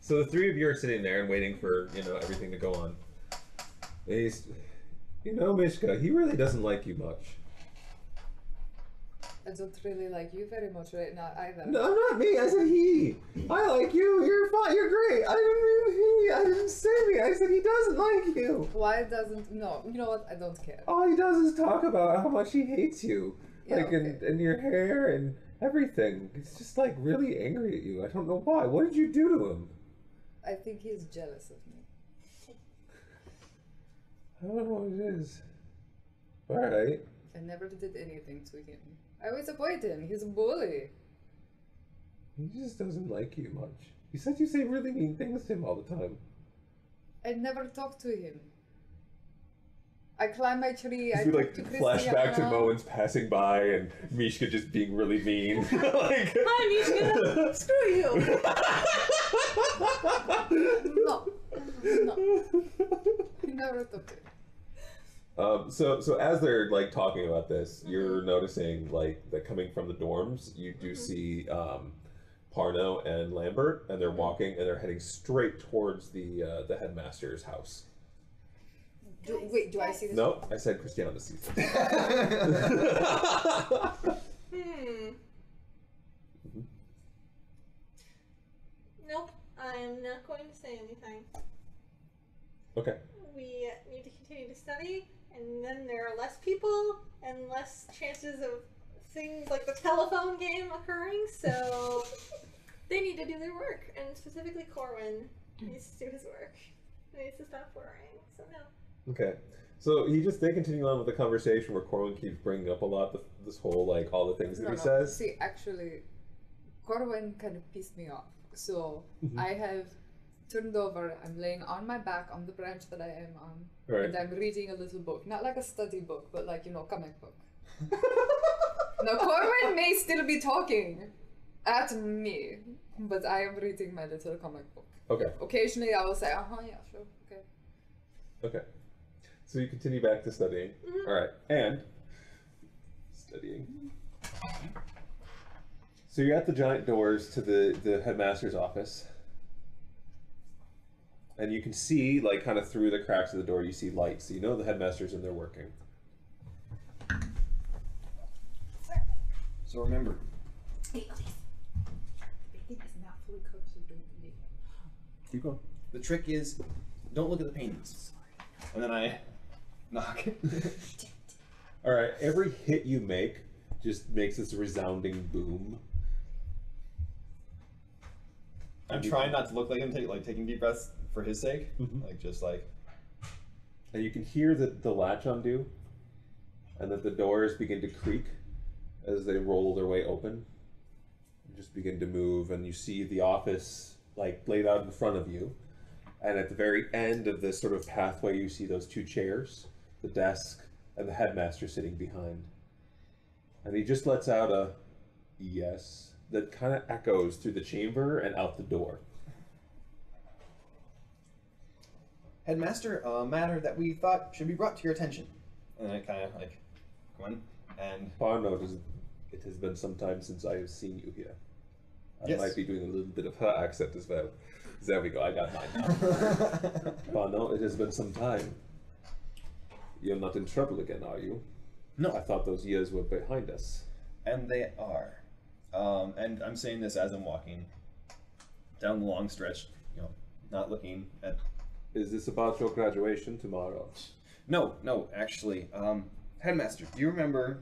So the three of you are sitting there and waiting for, you know, everything to go on. He's, you know, Mishka, he really doesn't like you much. I don't really like you very much right now either. No, not me. I said he. I like you. You're fine. You're great. I didn't mean he. I didn't say me. I said he doesn't like you. Why doesn't... No, you know what? I don't care. All he does is talk about how much he hates you. Yeah, like, okay. and your hair and everything. He's just, like, really angry at you. I don't know why. What did you do to him? I think he's jealous of me. I don't know what it is. Alright. I never did anything to him. I always avoid him. He's a bully. He just doesn't like you much. You said you say really mean things to him all the time. I never talk to him. I climb my tree. I You talk like to flashback to Christiana. moments passing by and Mishka just being really mean. Like, Hi, Mishka. Screw you. No. I never talk to him. So as they're like talking about this, you're noticing like that coming from the dorms, you do see Parno and Lambert, and they're walking and they're heading straight towards the headmaster's house. Wait, do I see this? No, I said Christiana sees it. Nope, I'm not going to say anything. Okay. We need to continue to study, and then there are less people and less chances of things like the telephone game occurring, so they need to do their work, and specifically Corwin needs to do his work. He needs to stop worrying, so no. Okay. So they continue on with the conversation where Corwin keeps bringing up a lot this whole like all the things that he says. See, actually, Corwin kind of pissed me off. So I have turned over. I'm laying on my back on the branch that I am on, Right. and I'm reading a little book, not like a study book, but like comic book. Now Corwin may still be talking at me, but I am reading my little comic book. Okay. Occasionally, I will say, yeah, sure, okay. Okay. So you continue back to studying. All right. And studying. So you're at the giant doors to the headmaster's office. And you can see, like, kind of through the cracks of the door, you see lights. So you know the headmaster's in there working. So remember, Hey, Elise. The bacon is not fully cooked, so don't eat it. Keep going. the trick is, don't look at the paintings. And then I knock. All right. Every hit you make just makes this resounding boom. I'm trying not to look like I'm taking deep breaths for his sake. Like, just like... And you can hear the latch undo, and that the doors begin to creak as they roll their way open. You just begin to move, and you see the office like laid out in front of you. And at the very end of this sort of pathway, you see those two chairs, the desk, and the headmaster sitting behind. And he just lets out a yes that kind of echoes through the chamber and out the door. Headmaster, a matter that we thought should be brought to your attention. And I kind of like go in and... Parno, it has been some time since I have seen you here. I Yes. might be doing a little bit of her accent as well. There we go, I got mine now. Parno, it has been some time. You're not in trouble again, are you? No. I thought those years were behind us. And they are. And I'm saying this as I'm walking down the long stretch, not looking at... Is this about your graduation tomorrow? No, actually. Headmaster, do you remember...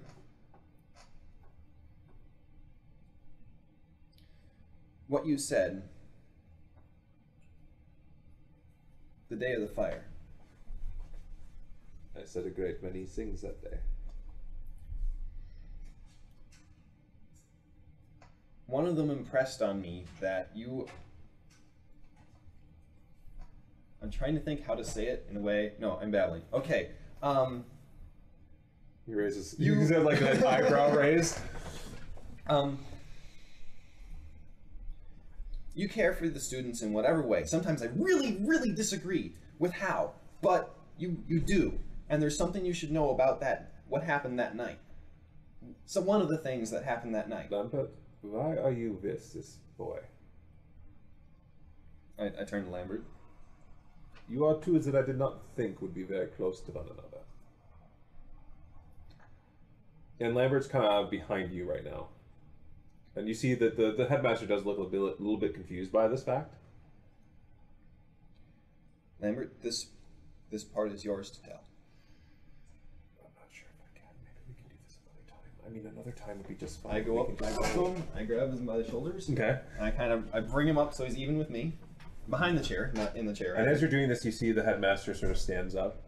what you said the day of the fire? I said a great many things that day. One of them impressed on me that you... I'm trying to think how to say it in a way... No, I'm babbling. Okay, He raises... You said like an eyebrow raise? You care for the students in whatever way. Sometimes I really, really disagree with how, but you do. And there's something you should know about what happened that night. So one of the things that happened that night. Lambert, why are you with this boy? I turn to Lambert. You are two that I did not think would be very close to one another. And Lambert's kind of behind you right now. And you see that the headmaster does look a little bit confused by this fact. Lambert, this part is yours to tell. I'm not sure if I can. Maybe we can do this another time. I mean, another time would be just fine. I go up to him, I grab him by the shoulders. Okay. And I bring him up so he's even with me. Behind the chair, not in the chair. And as you're doing this, you see the headmaster sort of stands up.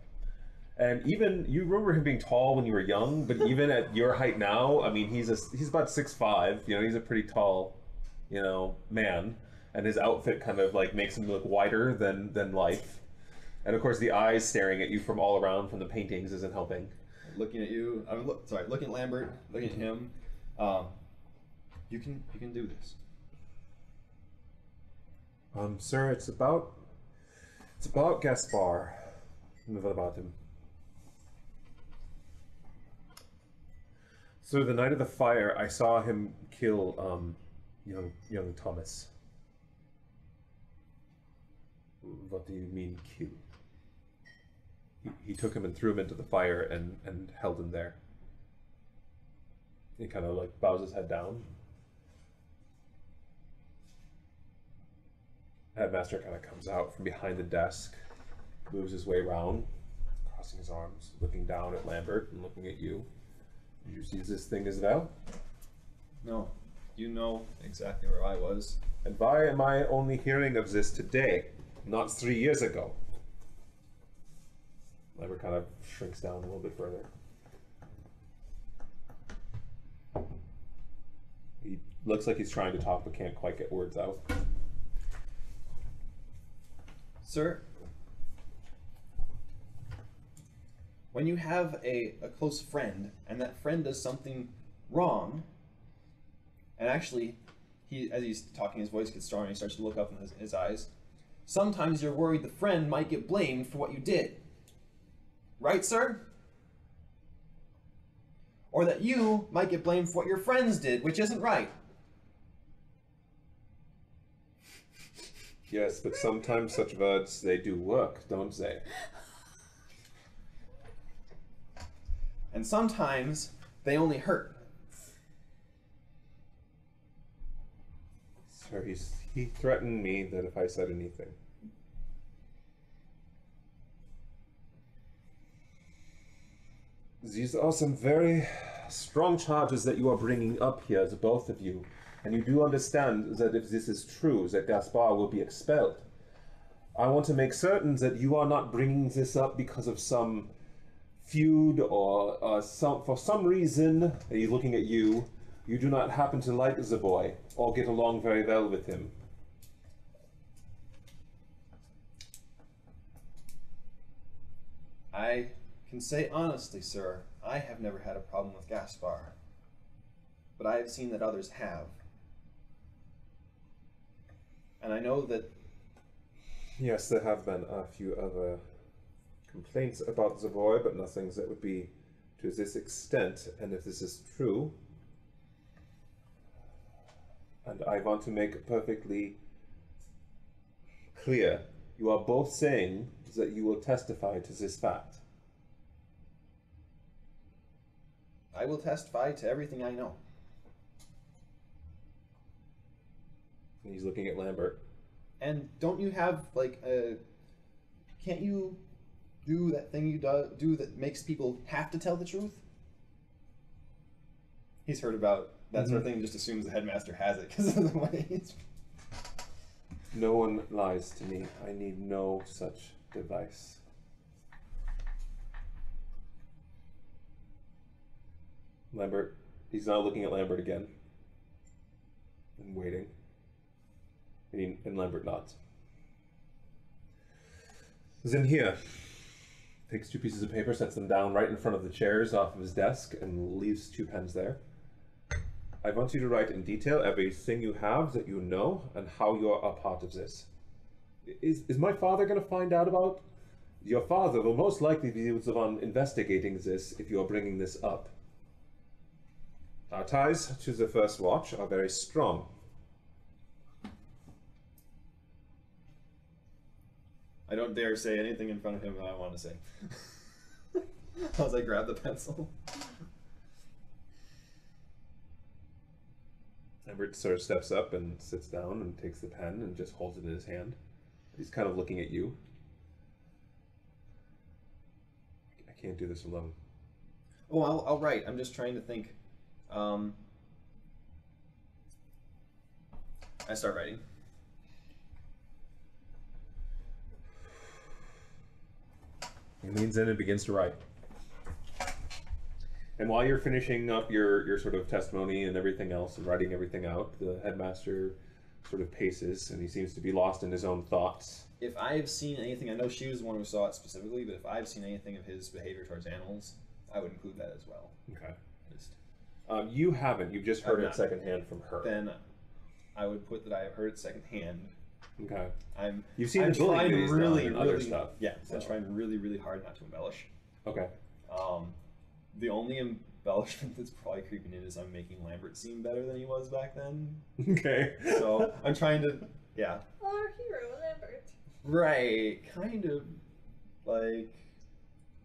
And even, you remember him being tall when you were young, but even at your height now, I mean, he's about 6'5", you know, he's a pretty tall, you know, man. And his outfit kind of like makes him look wider than life. And of course the eyes staring at you from all around from the paintings isn't helping. Looking at you, looking at Lambert, looking at him. You can do this. Sir, it's about Gaspar. What about him? So the night of the fire, I saw him kill young Thomas. What do you mean kill? He took him and threw him into the fire and held him there. He kind of like bows his head down. Headmaster kind of comes out from behind the desk, moves his way around, crossing his arms, looking down at Lambert and looking at you. You see this thing as well? No. You know exactly where I was. And why am I only hearing of this today, not 3 years ago? Lambert kind of shrinks down a little bit further. He looks like he's trying to talk but can't quite get words out. Sir, when you have a close friend and that friend does something wrong, and actually, as he's talking, his voice gets stronger and he starts to look up in his eyes, sometimes you're worried the friend might get blamed for what you did. Right, sir? Or that you might get blamed for what your friends did, which isn't right. Yes, but sometimes such words, they do work, don't they? And sometimes they only hurt. Sir, he threatened me that if I said anything. These are some very strong charges that you are bringing up here, the both of you. And you do understand that if this is true, that Gaspar will be expelled. I want to make certain that you are not bringing this up because of some feud or for some reason, and he's looking at you, you do not happen to like the boy or get along very well with him. I can say honestly, sir, I have never had a problem with Gaspar. But I have seen that others have. And I know that... Yes, there have been a few other complaints about the boy, but nothing that would be to this extent. And if this is true, and I want to make it perfectly clear, you are both saying that you will testify to this fact. I will testify to everything I know. And he's looking at Lambert. And don't you have, like, can't you do that thing you do that makes people have to tell the truth? He's heard about that sort of thing, just assumes the headmaster has it because of the way he's... No one lies to me. I need no such device. Lambert, he's now looking at Lambert again. And waiting. And Lambert nods. Then here. Takes 2 pieces of paper, sets them down right in front of the chairs off of his desk, and leaves 2 pens there. I want you to write in detail everything you have that you know, and how you are a part of this. Is my father going to find out about? Your father will most likely be the one investigating this if you are bringing this up. Our ties to the First Watch are very strong. I don't dare say anything in front of him that I want to say. As I grab the pencil. Lambert sort of steps up and sits down and takes the pen and just holds it in his hand. He's kind of looking at you. I can't do this alone. Oh, I'll write. I'm just trying to think. I start writing. He leans in and begins to write. And while you're finishing up your sort of testimony and everything else and writing everything out, the headmaster sort of paces and he seems to be lost in his own thoughts. If I've seen anything, I know she was the one who saw it specifically, but if I've seen anything of his behavior towards animals, I would include that as well. Okay. Just, You haven't. You've just heard I've it not. secondhand from her. then I would put that I have heard it secondhand. Okay. You've seen the bullying that he's done really, and other really, stuff, yeah. so. I'm trying really, really hard not to embellish. Okay. The only embellishment that's probably creeping in is I'm making Lambert seem better than he was back then. Okay. So I'm trying to, yeah. Our hero, Lambert. Right, kind of like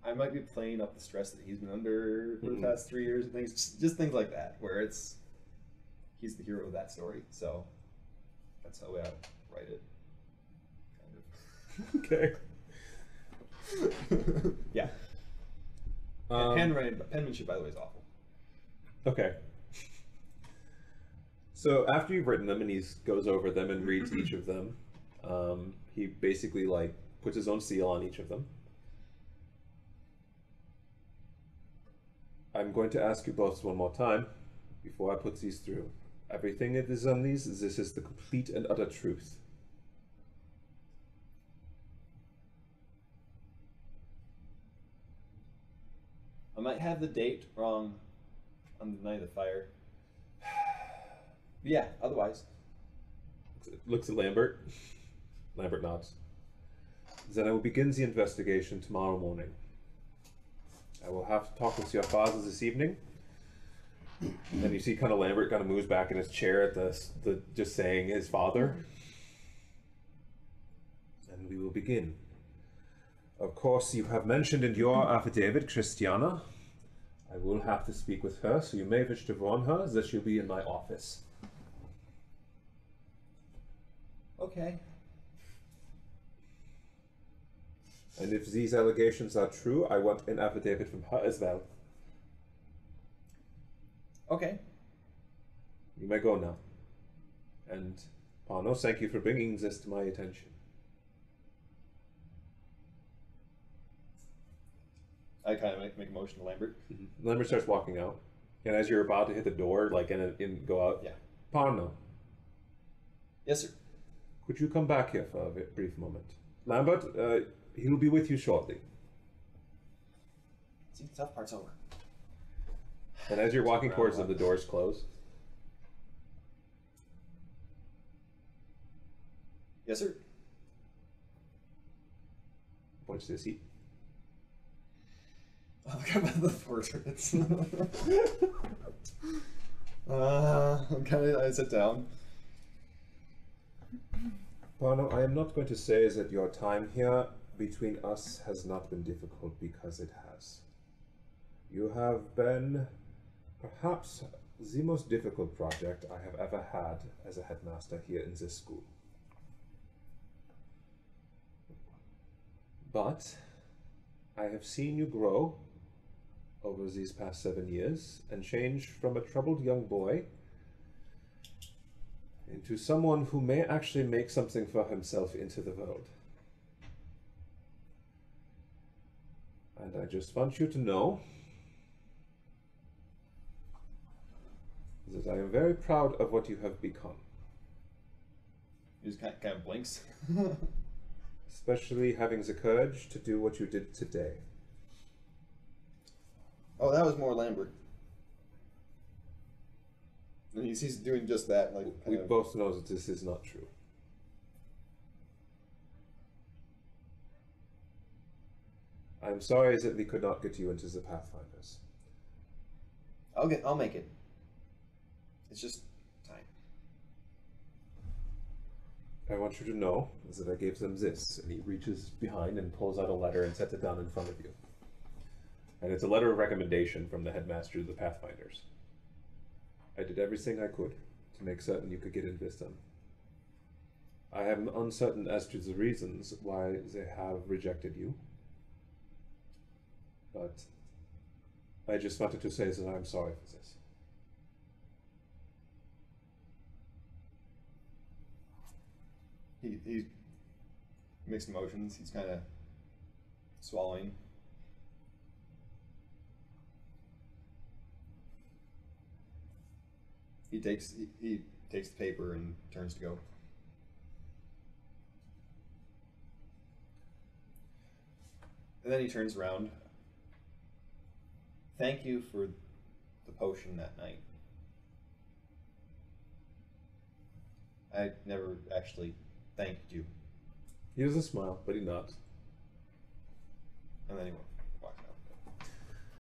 I might be playing up the stress that he's been under for the past 3 years and things, just things like that, where it's he's the hero of that story. So that's how I write it. Okay. Kind of. Yeah. Handwriting, penmanship, by the way, is awful. Okay. So after you've written them and he goes over them and reads each of them, he basically like puts his own seal on each of them. I'm going to ask you both one more time before I put these through. Everything that is on these, this is the complete and utter truth. I might have the date wrong on the night of the fire. But yeah, otherwise. Looks at Lambert. Lambert nods. Then I will begin the investigation tomorrow morning. I will have to talk with your father this evening. And you see kind of Lambert kind of moves back in his chair at the just saying his father. And we will begin. Of course, you have mentioned in your affidavit Christiana. I will have to speak with her, so you may wish to warn her that she'll be in my office. Okay. And if these allegations are true, I want an affidavit from her as well. Okay. You may go now. And Pano, thank you for bringing this to my attention. I kind of make a motion to Lambert. Lambert starts walking out, and as you're about to hit the door, like and go out, Yeah. Pano, Yes, sir. could you come back here for a brief moment? Lambert, he'll be with you shortly. See, the tough part's over. And as you're walking towards them, the doors close. Yes, sir. Points to the seat. I forgot about the portraits. I sit down. Pano, I am not going to say that your time here between us has not been difficult, because it has. You have been perhaps the most difficult project I have ever had as a headmaster here in this school. But I have seen you grow over these past 7 years and change from a troubled young boy into someone who may actually make something for himself into the world. And I just want you to know that I am very proud of what you have become. He just kind of blinks. Especially having the courage to do what you did today. Oh, that was more Lambert. And he's doing just that. Like We both know that this is not true. I'm sorry that we could not get you into the Pathfinders. I'll make it. It's just time. I want you to know is that I gave them this. And he reaches behind and pulls out a letter and sets it down in front of you. And it's a letter of recommendation from the headmaster of the Pathfinders. I did everything I could to make certain you could get in with them. I am uncertain as to the reasons why they have rejected you. But I just wanted to say that I'm sorry for this. He mixed emotions. He's kind of swallowing. He takes the paper and turns to go. And then he turns around. Thank you for the potion that night. I never actually thanked you. He doesn't smile, but he nods. And then he